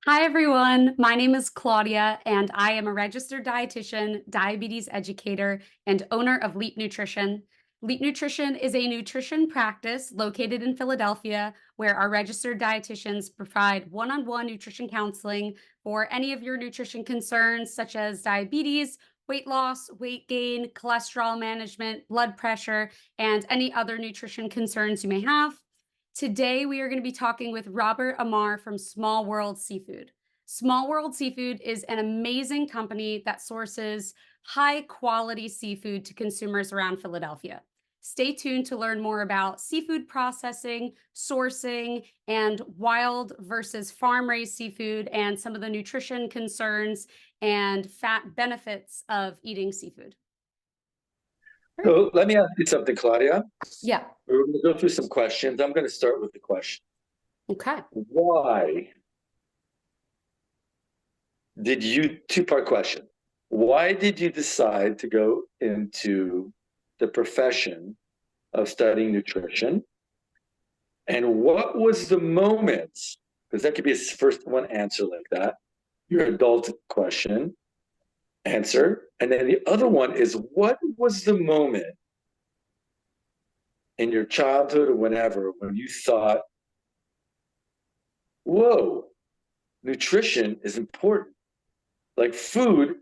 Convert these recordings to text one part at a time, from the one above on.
Hi, everyone. My name is Claudia, and I am a registered dietitian, diabetes educator, and owner of Hleap Nutrition. Hleap Nutrition is a nutrition practice located in Philadelphia where our registered dietitians provide one-on-one nutrition counseling for any of your nutrition concerns, such as diabetes, weight loss, weight gain, cholesterol management, blood pressure, and any other nutrition concerns you may have. Today, we are going to be talking with Robert Amar from Small World Seafood. Small World Seafood is an amazing company that sources high quality seafood to consumers around Philadelphia. Stay tuned to learn more about seafood processing, sourcing, and wild versus farm raised seafood, and some of the nutrition concerns and fat benefits of eating seafood. So let me ask you something, Claudia. Yeah. We're going to go through some questions. I'm going to start with the question. Okay. Why did you, two-part question. Why did you decide to go into the profession of studying nutrition? And what was the moment, because that could be a first one answer like that, your adult question answer. And then the other one is, what was the moment in your childhood or whenever when you thought, whoa, nutrition is important? Like food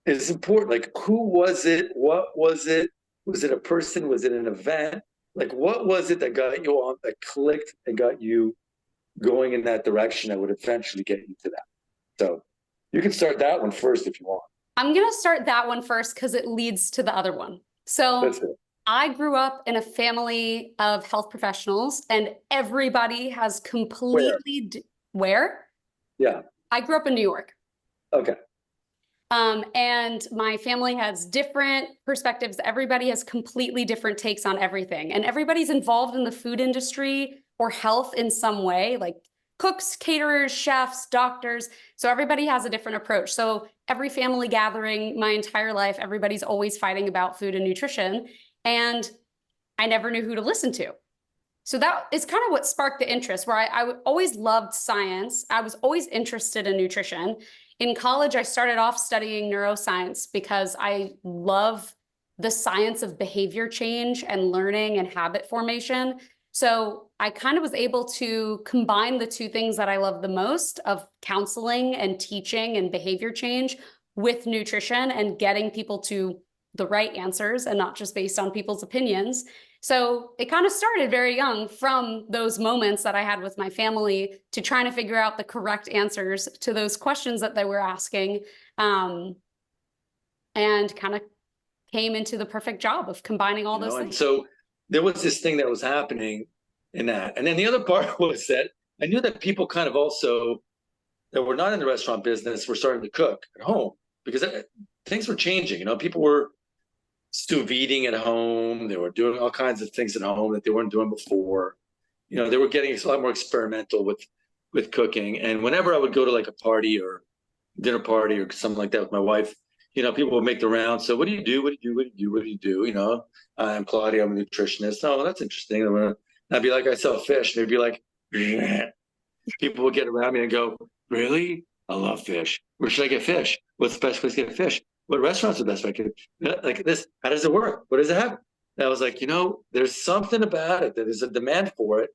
is important. Like who was it? What was it? Was it a person? Was it an event? Like what was it that got you on, that clicked and got you going in that direction that would eventually get you to that? So you can start that one first if you want. I'm going to start that one first because it leads to the other one. So I grew up in a family of health professionals, and everybody has completely where? Yeah. I grew up in New York. Okay. And my family has different perspectives. Everybody has completely different takes on everything, and everybody's involved in the food industry or health in some way, like cooks, caterers, chefs, doctors. So everybody has a different approach. So every family gathering, my entire life, everybody's always fighting about food and nutrition. And I never knew who to listen to. So that is kind of what sparked the interest, where I always loved science. I was always interested in nutrition. In college, I started off studying neuroscience because I love the science of behavior change and learning and habit formation. So I kind of was able to combine the two things that I love the most of counseling and teaching and behavior change with nutrition and getting people to the right answers and not just based on people's opinions. So it kind of started very young from those moments that I had with my family to trying to figure out the correct answers to those questions that they were asking, and kind of came into the perfect job of combining all those things. And so there was this thing that was happening in that. And then the other part was that I knew that people kind of also that were not in the restaurant business were starting to cook at home because things were changing. People were sous videing at home. They were doing all kinds of things at home that they weren't doing before. They were getting a lot more experimental with cooking. And whenever I would go to like a party or dinner party or something like that with my wife, people would make the rounds. So what do you do? What do you do? What do you do? What do you do? I'm Claudia, I'm a nutritionist. Oh, that's interesting. I'd be like, I sell fish. And they'd be like, yeah. People would get around me and go, really? I love fish. Where should I get fish? What's the best place to get fish? What restaurants are the best way to get like this? How does it work? What does it have? And I was like, there's something about it that there's a demand for it,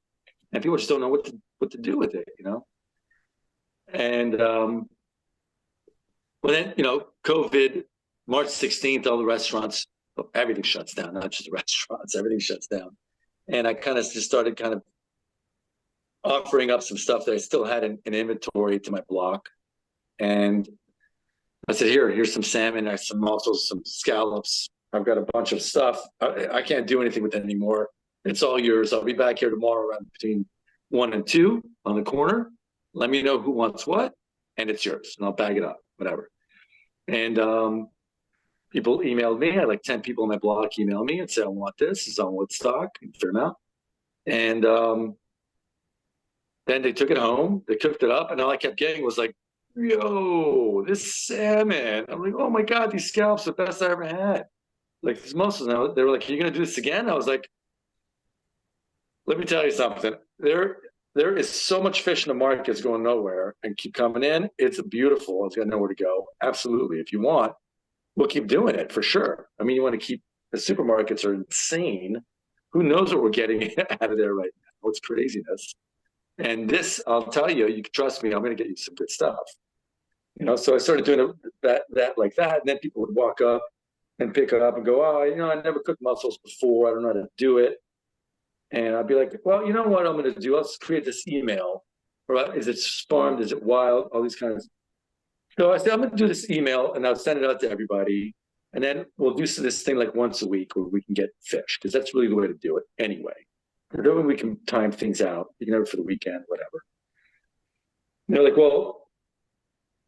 and people just don't know what to do with it, And well, then COVID, March 16th, all the restaurants, everything shuts down, not just the restaurants, everything shuts down, and I kind of just started kind of offering up some stuff that I still had in inventory to my block, and I said, here's some salmon, also some scallops. I've got a bunch of stuff. I can't do anything with it anymore. It's all yours. I'll be back here tomorrow around between 1 and 2 on the corner. Let me know who wants what, and it's yours. And I'll bag it up, whatever. And people emailed me. I had like 10 people on my blog email me and say, I want this. It's on Woodstock in Fairmount. And then they took it home. They cooked it up. And all I kept getting was like, yo, this salmon. I'm like, oh my God, these scallops are the best I ever had. Like these mussels. Now they were like, are you gonna do this again? I was like, let me tell you something. There there is so much fish in the market, it's going nowhere and keep coming in. It's beautiful. It's got nowhere to go. Absolutely. If you want, we'll keep doing it for sure. I mean, you want to keep the supermarkets are insane. Who knows what we're getting out of there right now? It's craziness. And this, I'll tell you, you can trust me, I'm going to get you some good stuff. So I started doing that like that. And then people would walk up and pick it up and go, oh, I never cooked mussels before. I don't know how to do it. And I'd be like, well, you know what I'm going to do? Let's create this email. Or is it farmed? Is it wild? All these kinds. So I said, I'm going to do this email and I'll send it out to everybody. And then we'll do this thing like once a week where we can get fish, because that's really the way to do it anyway. And then we can time things out. You can have it for the weekend, whatever. And they're like, well,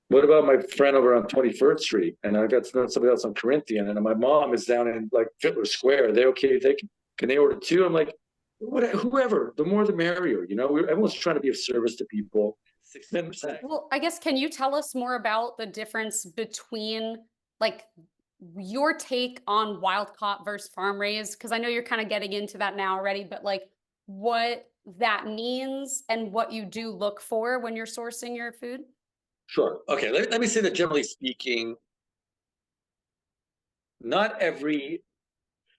what about my friend over on 21st Street? And I got to know somebody else on Corinthian, and my mom is down in like Fiddler Square. Are they okay? Can they order too? I'm like, whoever, the more the merrier. Everyone's trying to be of service to people. 6%. Well, I guess, can you tell us more about the difference between like your take on wild caught versus farm raised? Because I know you're kind of getting into that now already, but like what that means and what you do look for when you're sourcing your food? Sure. Okay. Let me say that generally speaking, not every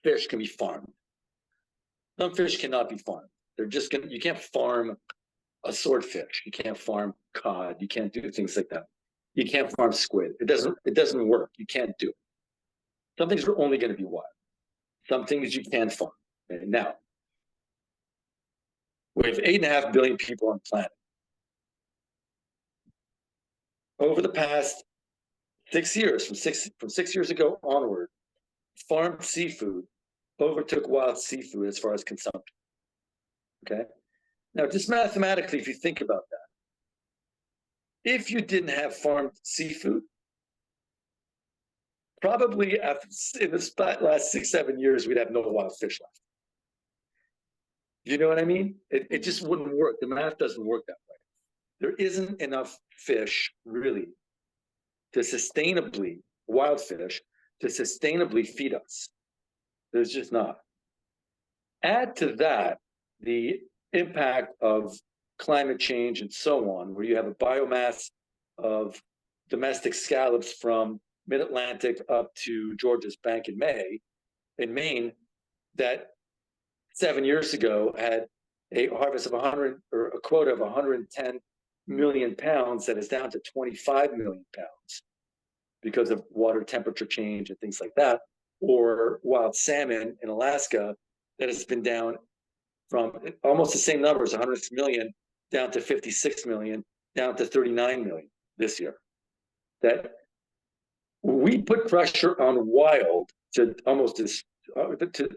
fish can be farmed. Some fish cannot be farmed. You can't farm a swordfish. You can't farm cod. You can't do things like that. You can't farm squid. It doesn't work. You can't do it. Some things are only going to be wild. Some things you can farm. Okay? Now, we have 8.5 billion people on the planet. Over the past 6 years, from 6 years ago onward, farmed seafood overtook wild seafood as far as consumption. Okay? Now, just mathematically, if you think about that, if you didn't have farmed seafood, probably in the last 6-7 years, we'd have no wild fish left. You know what I mean? It just wouldn't work. The math doesn't work that way. There isn't enough fish, really, wild fish, to sustainably feed us. There's just not. Add to that the impact of climate change and so on, where you have a biomass of domestic scallops from mid-Atlantic up to Georgia's Bank in Maine, that 7 years ago had a harvest of 100 or a quota of 110 million pounds that is down to 25 million pounds because of water temperature change and things like that, or wild salmon in Alaska that has been down from almost the same numbers, 100 million, down to 56 million, down to 39 million this year. That we put pressure on wild to almost to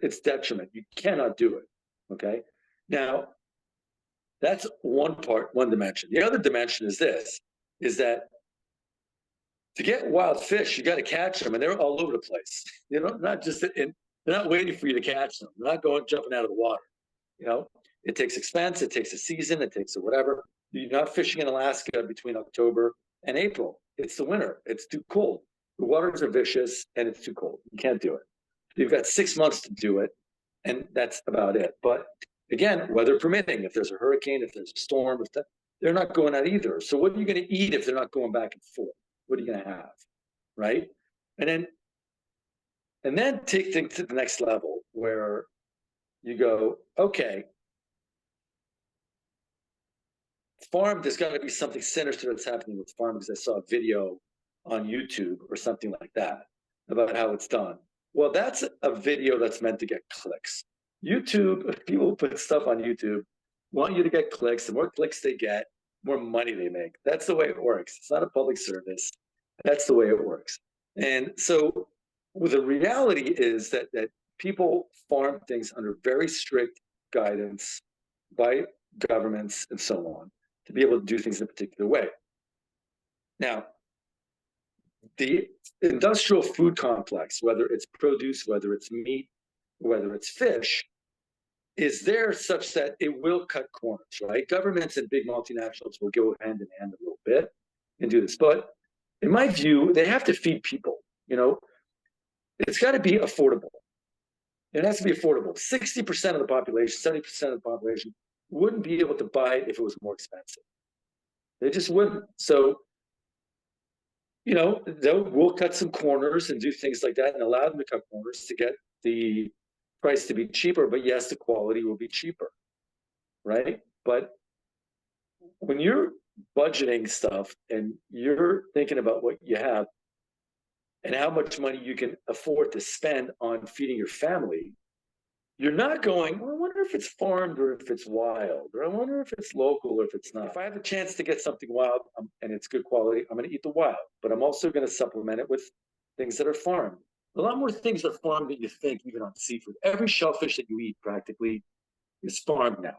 its detriment. You cannot do it. Okay. Now, that's one dimension. The other dimension is that to get wild fish, you got to catch them, and they're all over the place. They're not waiting for you to catch them. They're not jumping out of the water. It takes expense, it takes a season, it takes a whatever. You're not fishing in Alaska between October and April. It's the winter. It's too cold. The waters are vicious, and it's too cold. You can't do it. You've got 6 months to do it, and that's about it. But again, weather permitting, if there's a hurricane, if there's a storm, they're not going out either. So what are you going to eat if they're not going back and forth? What are you going to have, right? And then take things to the next level where you go, okay, farm, there's got to be something sinister that's happening with farm, because I saw a video on YouTube or something like that about how it's done. Well, that's a video that's meant to get clicks. YouTube, people who put stuff on YouTube want you to get clicks. The more clicks they get, more money they make. That's the way it works. It's not a public service. That's the way it works. And so the reality is that people farm things under very strict guidance by governments and so on to be able to do things in a particular way. Now, the industrial food complex, whether it's produce, whether it's meat, whether it's fish, is there such that it will cut corners, right? Governments and big multinationals will go hand in hand a little bit and do this. But in my view, they have to feed people. It's got to be affordable. It has to be affordable. 60% of the population, 70% of the population wouldn't be able to buy it if it was more expensive. They just wouldn't. So, we'll cut some corners and do things like that and allow them to cut corners to get the price to be cheaper. But yes, the quality will be cheaper, right? But when you're budgeting stuff and you're thinking about what you have and how much money you can afford to spend on feeding your family, you're not going, well, I wonder if it's farmed or if it's wild, or I wonder if it's local or if it's not. If I have a chance to get something wild and it's good quality, I'm going to eat the wild, but I'm also going to supplement it with things that are farmed. A lot more things are farmed than you think, even on seafood. Every shellfish that you eat practically is farmed now.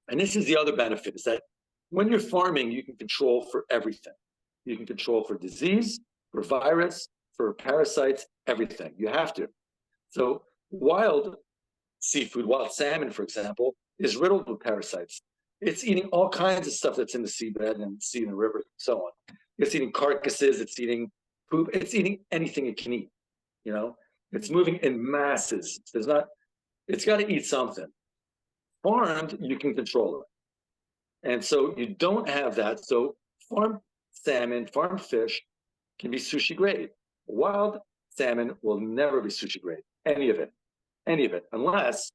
And this is the other benefit, is that when you're farming, you can control for everything. You can control for disease, for virus, for parasites, everything. You have to. So wild seafood, wild salmon, for example, is riddled with parasites. It's eating all kinds of stuff that's in the seabed and sea and the rivers and so on. It's eating carcasses, it's eating poop, it's eating anything it can eat. It's moving in masses. It's got to eat something. Farmed, you can control it. And so you don't have that. So farmed salmon, farmed fish can be sushi grade. Wild salmon will never be sushi grade, any of it, unless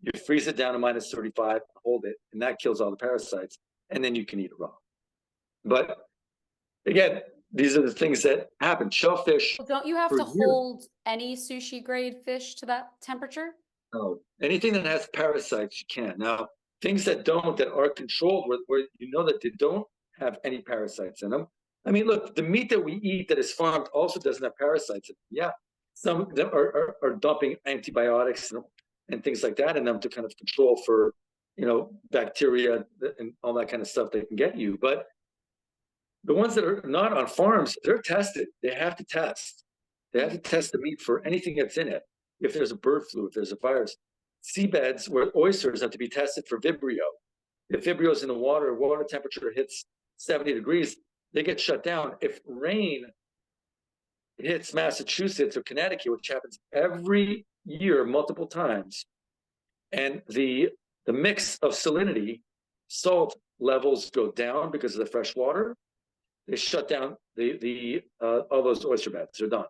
you freeze it down to minus 35, hold it, and that kills all the parasites, and then you can eat it raw. But again, these are the things that happen. Shellfish. Well, don't you have to hold any sushi grade fish to that temperature? No, anything that has parasites, you can. Now, things that don't, that are controlled, where that they don't have any parasites in them. I mean, look, the meat that we eat that is farmed also doesn't have parasites in it. Yeah, some of them are dumping antibiotics and things like that in them to kind of control for, bacteria and all that kind of stuff they can get you. But the ones that are not on farms, they're tested. They have to test. They have to test the meat for anything that's in it. If there's a bird flu, if there's a virus. Seabeds where oysters have to be tested for Vibrio. If Vibrio is in the water temperature hits 70 degrees, they get shut down. If rain hits Massachusetts or Connecticut, which happens every year, multiple times, and the mix of salinity, salt levels go down because of the fresh water, they shut down all those oyster beds. They're done.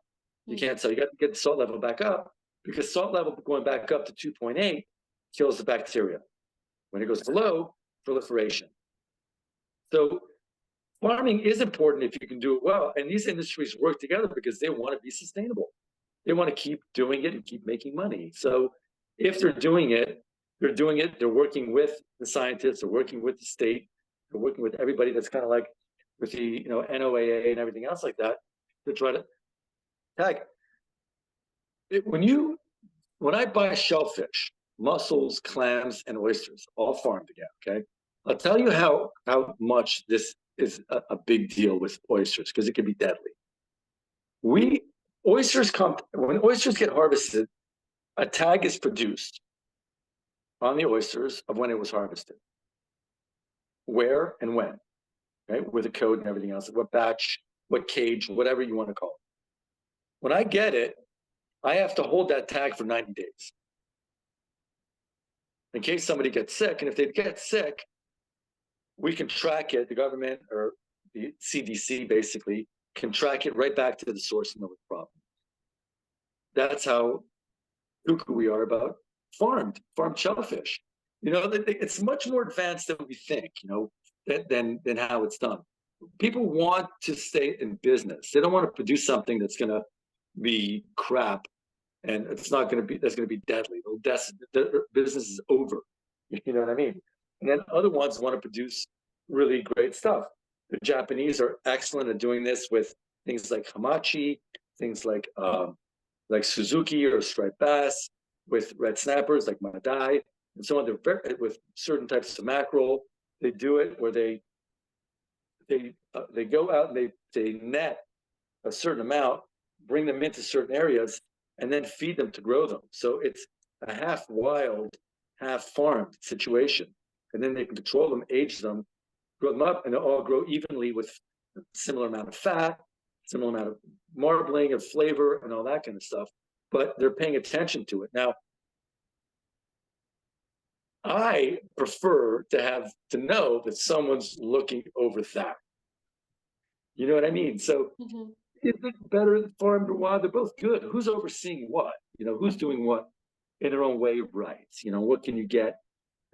You can't sell. You got to get the salt level back up, because salt level going back up to 2.8 kills the bacteria. When it goes below, proliferation. So farming is important if you can do it well. And these industries work together because they want to be sustainable. They want to keep doing it and keep making money. So if they're doing it, they're working with the scientists, they're working with the state, they're working with everybody that's kind of like with the NOAA and everything else like that to try to tag. When I buy shellfish, mussels, clams, and oysters, all farmed again, okay? I'll tell you how much this is a big deal with oysters, because it can be deadly. When oysters get harvested, a tag is produced on the oysters of when it was harvested, where and when, right? With a code and everything else, what batch, what cage, whatever you want to call it. When I get it, I have to hold that tag for 90 days in case somebody gets sick. And if they get sick, we can track it. The government, or the CDC basically, can track it right back to the source and know the problem. That's how cuckoo we are about farmed shellfish. It's much more advanced than we think, than how it's done. People want to stay in business. They don't want to produce something that's going to be crap, and that's going to be deadly. The business is over. You know what I mean? And then other ones want to produce really great stuff. The Japanese are excellent at doing this with things like hamachi, things like Suzuki or striped bass, with red snappers like madai, and so on. With certain types of mackerel, they do it where they go out and they net a certain amount, bring them into certain areas, and then feed them to grow them. So it's a half wild, half farmed situation. And then they can control them, age them, grow them up, and they'll all grow evenly with a similar amount of fat, similar amount of marbling, of flavor, and all that kind of stuff. But they're paying attention to it. Now, I prefer to know that someone's looking over that. You know what I mean? So Mhm. is it better farm to wild? They're both good. Who's overseeing what? Who's doing what in their own way right? What can you get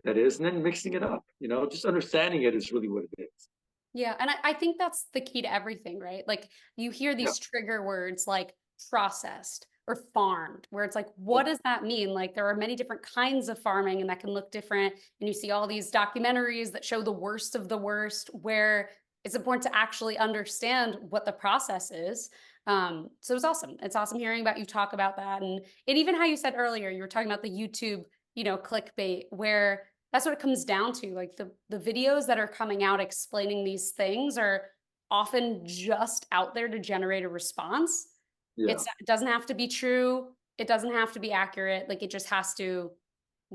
that is, and then mixing it up. Just understanding it is really what it is. Yeah, and I think that's the key to everything, right? Like you hear Yeah. these trigger words like processed or farmed, where it's like, Yeah. what does that mean? Like there are many different kinds of farming and that can look different. And you see all these documentaries that show the worst of the worst, where it's important to actually understand what the process is. So it's awesome. It's awesome hearing about you talk about that. And even how you said earlier, you were talking about the YouTube, clickbait, where that's what it comes down to. Like the videos that are coming out explaining these things are often just out there to generate a response. Yeah. It doesn't have to be true. It doesn't have to be accurate. Like it just has to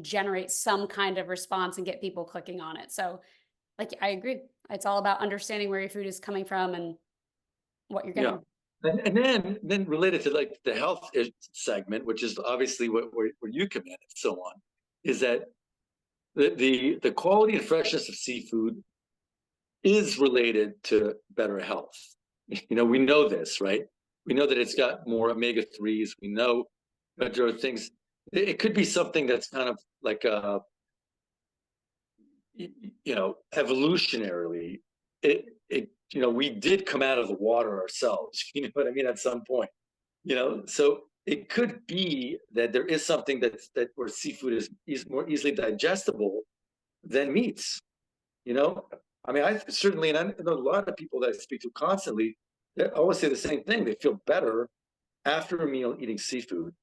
generate some kind of response and get people clicking on it. So, like, I agree. It's all about understanding where your food is coming from and what you're Yeah. getting. And then related to like the health segment, which is obviously where you come in and so on, is that the quality and freshness of seafood is related to better health. We know this, right? We know that it's got more omega 3s. We know that there are things. It could be something that's kind of like evolutionarily, we did come out of the water ourselves. You know what I mean? At some point, so it could be that there is something that where seafood is more easily digestible than meats. You know, I mean, I certainly, and I know a lot of people that I speak to constantly, they always say the same thing. They feel better after a meal eating seafood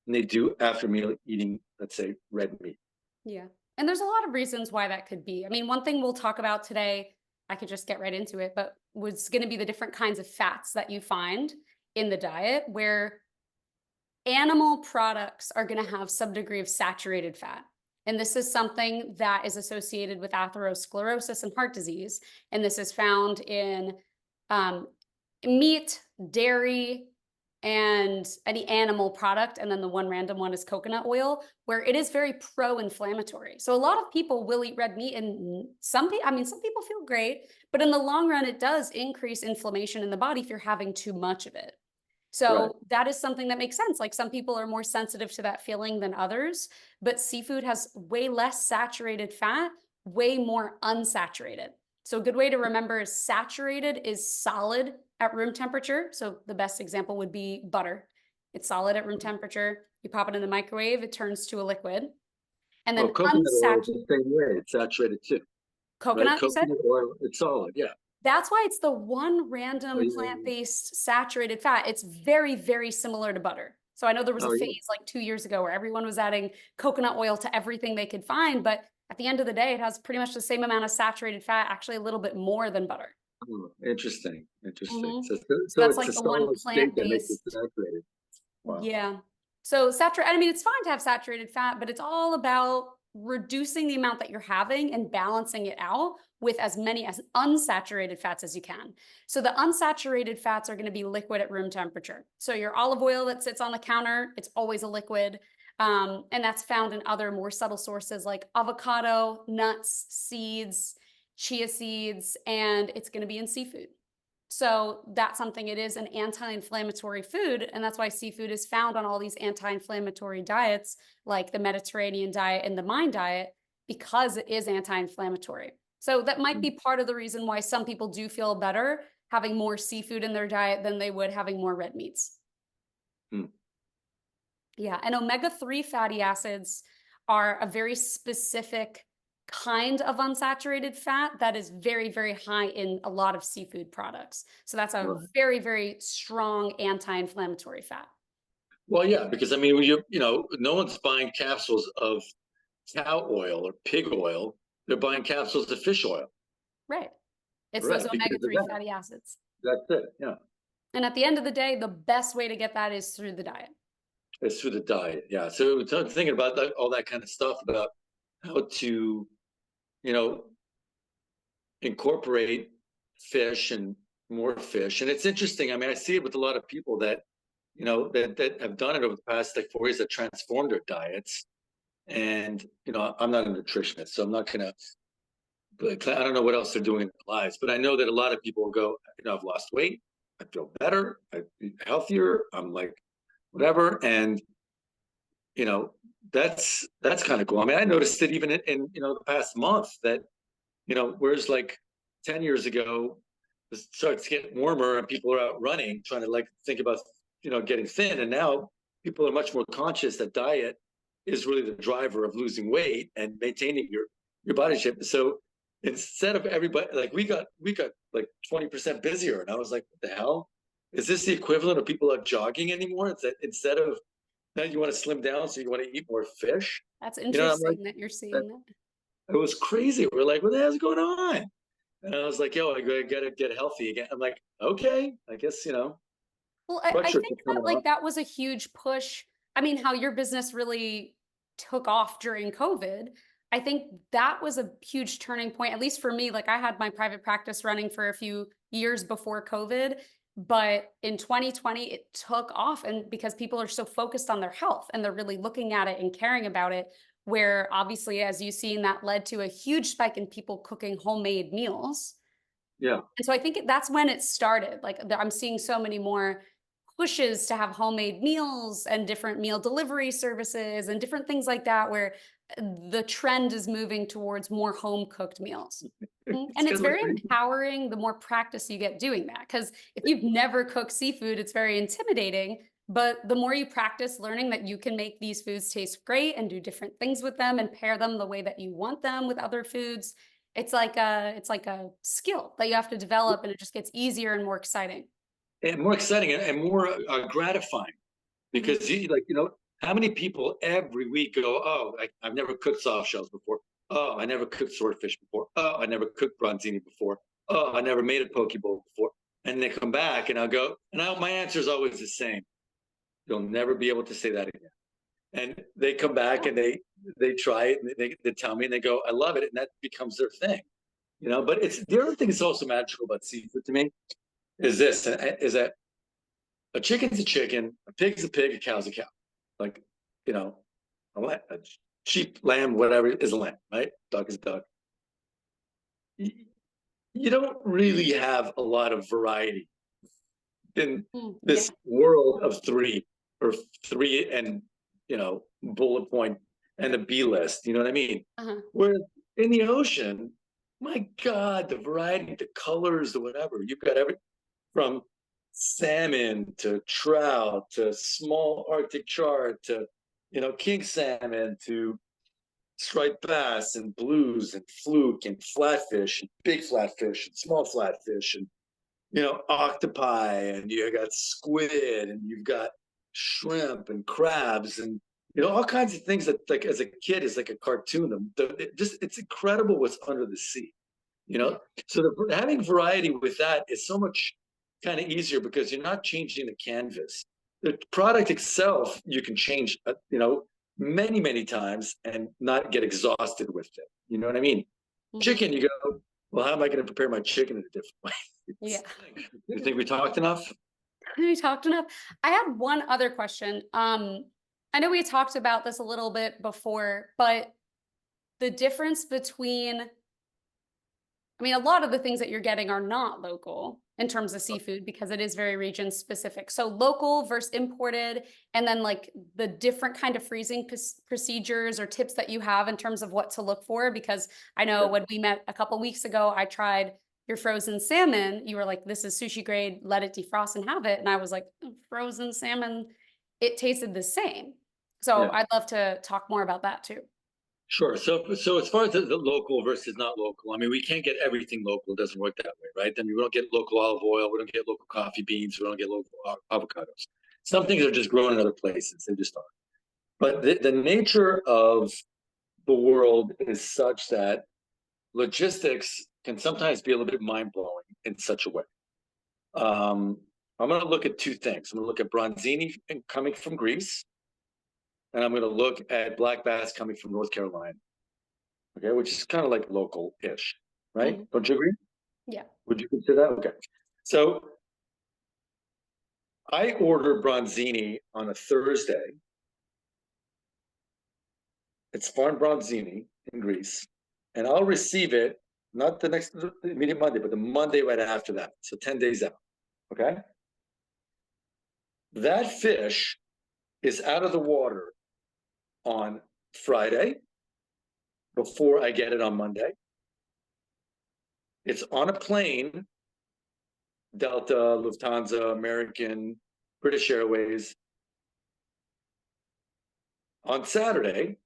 than they do after a meal eating, let's say, red meat. Yeah. And there's a lot of reasons why that could be. I mean, one thing we'll talk about today, I could just get right into it, but was going to be the different kinds of fats that you find in the diet, where animal products are going to have some degree of saturated fat. And this is something that is associated with atherosclerosis and heart disease. And this is found in um, meat, dairy, and any animal product. And then the one random one is coconut oil, where it is very pro-inflammatory. So a lot of people will eat red meat, and some people, I mean, some people feel great, but in the long run, it does increase inflammation in the body if you're having too much of it. Right. So that is something that makes sense. Like some people are more sensitive to that feeling than others, but seafood has way less saturated fat, way more unsaturated. So a good way to remember is saturated is solid at room temperature. So the best example would be butter. It's solid at room temperature. You pop it in the microwave, it turns to a liquid. And Well, then coconut oil is the unsaturated same way. It's saturated too, right? coconut, you said? Coconut oil, it's solid. Yeah. That's why it's the one Oh, random yeah. plant-based saturated fat. It's very, very similar to butter. So I know there was a Oh, yeah. phase like 2 years ago where everyone was adding coconut oil to everything they could find, but at the end of the day, it has pretty much the same amount of saturated fat, actually a little bit more than butter. Oh, interesting. Interesting. Mhm. So So that's it's a like the one solid state that makes it plant-based. saturated. Wow. Yeah. So saturated, I mean, it's fine to have saturated fat, but it's all about reducing the amount that you're having and balancing it out with as many as unsaturated fats as you can. So the unsaturated fats are going to be liquid at room temperature. So your olive oil that sits on the counter, it's always a liquid. And that's found in other more subtle sources like avocado, nuts, seeds, chia seeds, and it's going to be in seafood. So that's something, it is an anti-inflammatory food. And that's why seafood is found on all these anti-inflammatory diets, like the Mediterranean diet and the Mind diet, because it is anti-inflammatory. So that might be part of the reason why some people do feel better having more seafood in their diet than they would having more red meats. Mm. Yeah. And omega-3 fatty acids are a very specific kind of unsaturated fat that is very, very high in a lot of seafood products. So that's a Right. very, very strong anti-inflammatory fat. Well, yeah, because I mean, no one's buying capsules of cow oil or pig oil. They're buying capsules of fish oil, Right. It's those right? Because of omega-3 that. fatty acids. That's it. Yeah. And at the end of the day, the best way to get that is through the diet. It's through the diet. Yeah. So thinking about all that kind of stuff about how to, you know, incorporate fish and more fish. And it's interesting. I mean, I see it with a lot of people that have done it over the past like 4 years that transformed their diets. And, I'm not a nutritionist, so I'm not going to, I don't know what else they're doing in their lives, but I know that a lot of people will go, I've lost weight. I feel better. I feel healthier. I'm like, whatever. And, you know, that's kind of cool. I mean, I noticed it even in the past month that, whereas like 10 years ago, it starts getting warmer and people are out running, trying to like think about, getting thin. And now people are much more conscious that diet is really the driver of losing weight and maintaining your body shape. So instead of everybody, like we got like 20% busier. And I was like, what the hell? Is this the equivalent of people out jogging anymore? It's that instead of now you want to slim down, so you want to eat more fish. That's I'm like, interesting that you're that seeing that. it was crazy. We're like, what the hell's going on? And I was like, yo, I gotta get healthy again. I'm like, okay, I guess, Well, I sweatshirts think are that coming like off. that was a huge push. I mean, how your business really took off during COVID. I think that was a huge turning point, at least for me. Like I had my private practice running for a few years before COVID, but in 2020 it took off, and because people are so focused on their health and they're really looking at it and caring about it, where obviously as you've seen that led to a huge spike in people cooking homemade meals. Yeah. And so I think that's when it started. Like I'm seeing so many more pushes to have homemade meals and different meal delivery services and different things like that, where the trend is moving towards more home cooked meals. It's And it's because like very empowering the more practice you get doing that. Because if you've never cooked seafood, it's very intimidating. But the more you practice learning that you can make these foods taste great and do different things with them and pair them the way that you want them with other foods, it's like a skill that you have to develop, and it just gets easier and more exciting. and more exciting and more gratifying Mhm. because how many people every week go, oh, I've never cooked soft shells before. Oh, I never cooked swordfish before. Oh, I never cooked bronzini before. Oh, I never made a poke bowl before. And they come back and I'll go, and my answer is always the same. You'll never be able to say that again. And they come back Yeah. and they try it and they tell me and they go, I love it. And that becomes their thing. But it's the other thing that's also magical about seafood to me is that a chicken's a chicken, a pig's a pig, a cow's a cow. Like, a sheep, lamb, whatever is a lamb, right? Duck is a duck. You don't really have a lot of variety in Yeah. this world of three or three and bullet point and a B list. You know what I mean? Uh-huh. Whereas in the ocean, my God, the variety, the colors, the whatever. You've got every from salmon to trout to small Arctic char to king salmon to striped bass and blues and fluke and flatfish and big flatfish and small flatfish and octopi, and you got squid, and you've got shrimp and crabs, and all kinds of things that like as a kid is like a cartoon. It's incredible what's under the sea. You Yeah. know, so having variety with that is so much kind of easier because you're not changing the canvas. The product itself you can change, many times and not get exhausted with it. You know what I mean? Mhm. Chicken, you go, well, how am I going to prepare my chicken in a different way? Yeah. You think we talked enough? We talked enough. I had one other question. I know we talked about this a little bit before, but the difference between, I mean, a lot of the things that you're getting are not local in terms of seafood because it is very region specific. So local versus imported, and then like the different kind of freezing procedures or tips that you have in terms of what to look for. Because I know when we met a couple weeks ago, I tried your frozen salmon. You were like, "This is sushi grade. Let it defrost and have it." And I was like, "Frozen salmon." It tasted the same. So Yeah, I'd love to talk more about that too. sure. So as far as the local versus not local, I mean, we can't get everything local. It doesn't work that way, right? I mean, we don't get local olive oil. We don't get local coffee beans. We don't get local avocados. Some things are just grown in other places. They just are. But the nature of the world is such that logistics can sometimes be a little bit mind blowing in such a way. Um, I'm going to look at two things. I'm going to look at bronzini coming from Greece, and I'm going to look at black bass coming from North Carolina. Okay, which is kind of like local-ish, right? Mhm. Don't you agree? Yeah. Would you consider that? Okay. So I order bronzini on a Thursday, It's farm bronzini in Greece, and I'll receive it not the next immediate Monday, but the Monday right after that. So 10 days out. Okay. That fish is out of the water on Friday before I get it on Monday. It's on a plane, Delta, Lufthansa, American, British Airways. On Saturday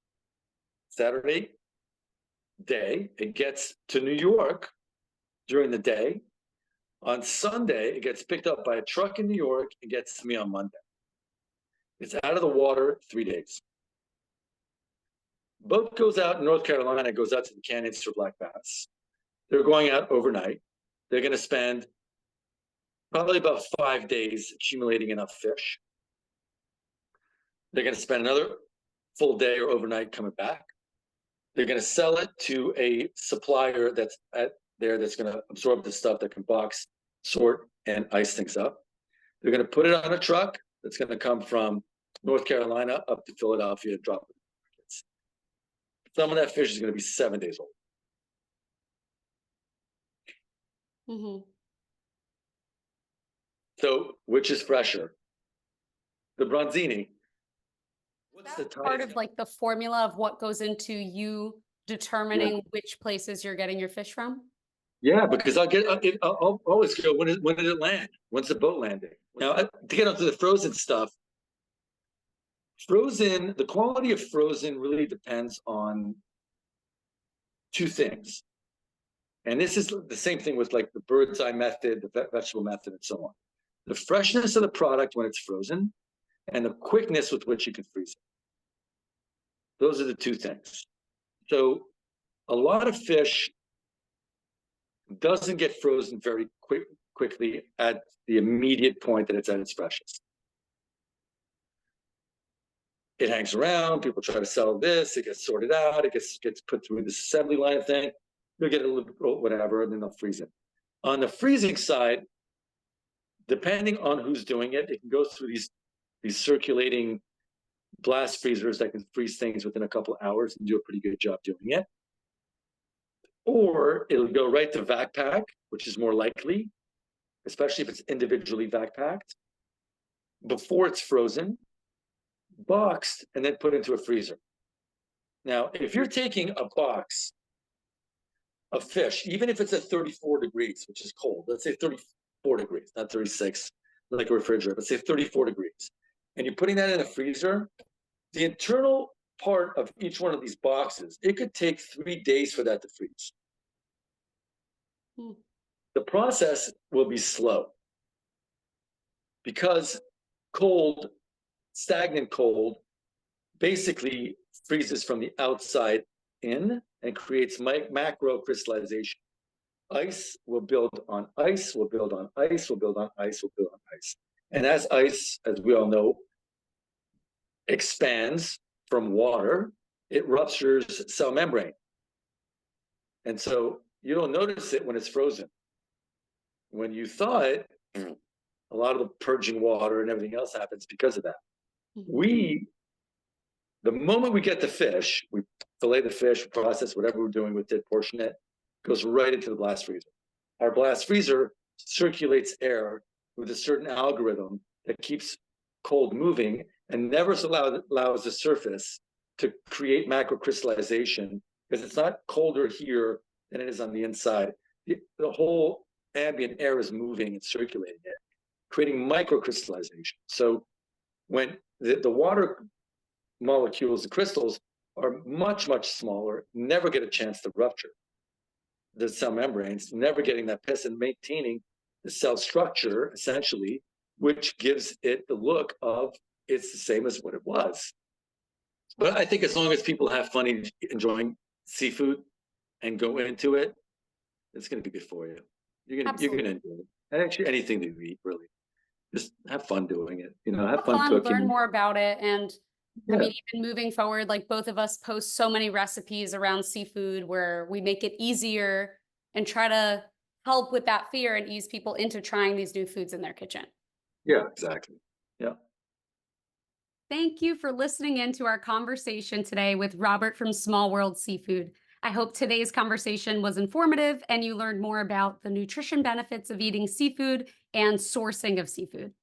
day, it gets to New York during the day. On Sunday, it gets picked up by a truck in New York and gets to me on Monday. It's out of the water 3 days. Boat goes out in North Carolina, goes out to the canyons for black bass. They're going out overnight. They're going to spend probably about 5 days accumulating enough fish. They're going to spend another full day or overnight coming back. They're going to sell it to a supplier that's that's going to absorb the stuff that can box, sort, and ice things up. They're going to put it on a truck that's going to come from North Carolina up to Philadelphia and drop it in the markets. Some of that fish is going to be 7 days old. Mm-hmm. So, which is fresher? The bronzini. What's the Part of like the formula of what goes into you determining which places you're getting your fish from? Yeah, because I'll always go, when did it land? When's the boat landing? Now, to get onto the frozen stuff, the quality of frozen really depends on two things. And this is the same thing with like the bird's eye method, the vegetable method, and so on. The freshness of the product when it's frozen and the quickness with which you can freeze it. Those are the two things. So a lot of fish doesn't get frozen very quickly at the immediate point that it's at its freshest. It hangs around, people try to sell this, it gets sorted out, it gets put through this assembly line thing, they'll get a little bit whatever, and then they'll freeze it. On the freezing side, depending on who's doing it, it can go through these circulating blast freezers that can freeze things within a couple of hours and do a pretty good job doing it. Or it'll go right to vac pack, which is more likely, especially if it's individually vac packed, before it's frozen, boxed, and then put into a freezer. Now, if you're taking a box of fish, even if it's at 34 degrees, which is cold, let's say 34 degrees, not 36, like a refrigerator, but say 34 degrees, and you're putting that in a freezer, the internal part of each one of these boxes, it could take 3 days for that to freeze. The process will be slow because cold, stagnant cold, basically freezes from the outside in and creates macro crystallization. Ice will build on ice, will build on ice, will build on ice, will build on ice. And as ice, as we all know, expands from water, it ruptures cell membrane. And so you don't notice it when it's frozen. When you thaw it, a lot of the purging water and everything else happens because of that. The moment we get the fish, we fillet the fish, process whatever we're doing with it, portion it, goes right into the blast freezer. Our blast freezer circulates air with a certain algorithm that keeps cold moving and never allows the surface to create macrocrystallization, because it's not colder here than it is on the inside. The whole ambient air is moving and circulating it, creating microcrystallization. So when the water molecules, the crystals, are much, much smaller, never get a chance to rupture the cell membranes, never getting that piss and maintaining the cell structure, essentially, which gives it the look of it's the same as what it was. But I think as long as people have fun enjoying seafood and go into it, it's going to be good for you. You're going to enjoy it. And actually, anything that you eat, really, just have fun doing it. Have fun cooking. Learn more about it, and I mean, even moving forward, like both of us post so many recipes around seafood where we make it easier and try to help with that fear and ease people into trying these new foods in their kitchen. Yeah, exactly. Yeah. Thank you for listening in to our conversation today with Robert from Small World Seafood. I hope today's conversation was informative and you learned more about the nutrition benefits of eating seafood and sourcing of seafood.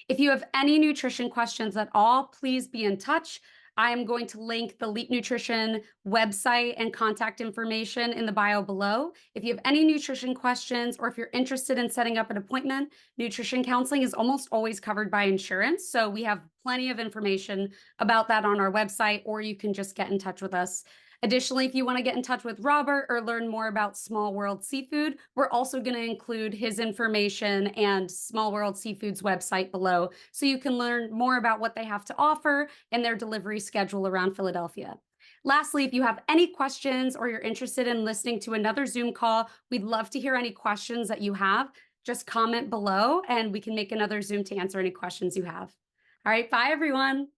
If you have any nutrition questions at all, please be in touch. I am going to link the Hleap Nutrition website and contact information in the bio below. If you have any nutrition questions or if you're interested in setting up an appointment, nutrition counseling is almost always covered by insurance. So we have plenty of information about that on our website, or you can just get in touch with us. Additionally, if you want to get in touch with Robert or learn more about Small World Seafood, we're also going to include his information and Small World Seafood's website below so you can learn more about what they have to offer and their delivery schedule around Philadelphia. Lastly, if you have any questions or you're interested in listening to another Zoom call, we'd love to hear any questions that you have. Just comment below and we can make another Zoom to answer any questions you have. All right, bye everyone.